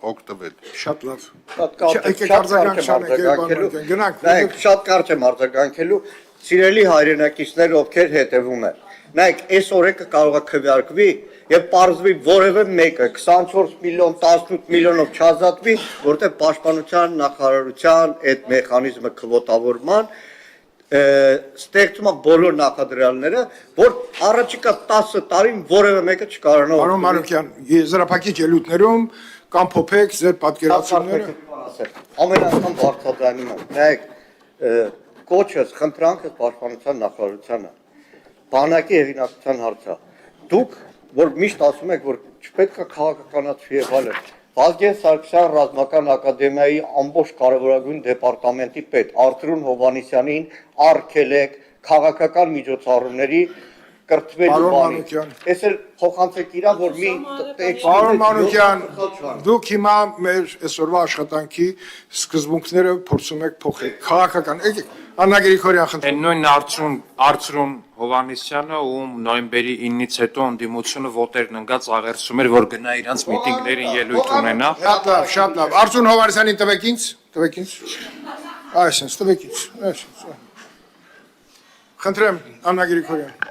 օգտվել։ Շատ լավ։ Նայեք, շատ կարճ եմ արձագանքելու, սիրելի հայրենակիցներ, ովքեր հետևում են։ Նայեք, այս օրենքը կարող է քվեարկվի եւ պարզվի որևէ մեկը 24 միլիոն, 18 միլիոնով չազատվի, որտեղ պաշտպանության նախարարության այդ մեխանիզմը քվոտավորման ստեղծում է բոլոր նախադրյալները, որ առաջիկա 10 տարին որևէ մեկը չկարողանա։ Պարոն Մանուկյան, եզրափակիչ ելույթներում կամ փոփեք ձեր պատկերացումները։ Ամեն անգամ բարձրացնում եմ։ Նայեք, կոչս, խնդրանքը պաշտպանության նախարարությանը, բանակի հեղինակության հարցը։ Դուք, որ միշտ ասում եք, որ չպետք է քաղաքականացվի եւ այլն, Վազգեն Սարգսյան ռազմական ակադեմիայի ամբողջ կարևորագույն դեպարտամենտի պետ Արթուր Հովհաննիսյանին արգելեք քաղաքական միջոցառումների կրթվելու բանից։ Այս էլ փոխանցեք իրան, որ մի Պարոն Մանուկյան, դուք հիմա մեր այսօրվա աշխատանքի սկզբունքները փորձում եք փոխել։ Քաղաքական, եկեք Աննա Գրիգորյան, խնդրում Այն նույն Արծրուն Հովհաննիսյանը, ում նոյեմբերի 9-ից հետո ընդդիմությունը ոտերն ընկած աղերսում էր, որ գնա իրանց միտինգներին ելույթ ունենա։ Շատ լավ։ Արծրուն Հովհաննիսյանին տվեք ինձ։ Այսինքն, տվեք ինձ։ Խնդրեմ, Աննա Գրիգորյան։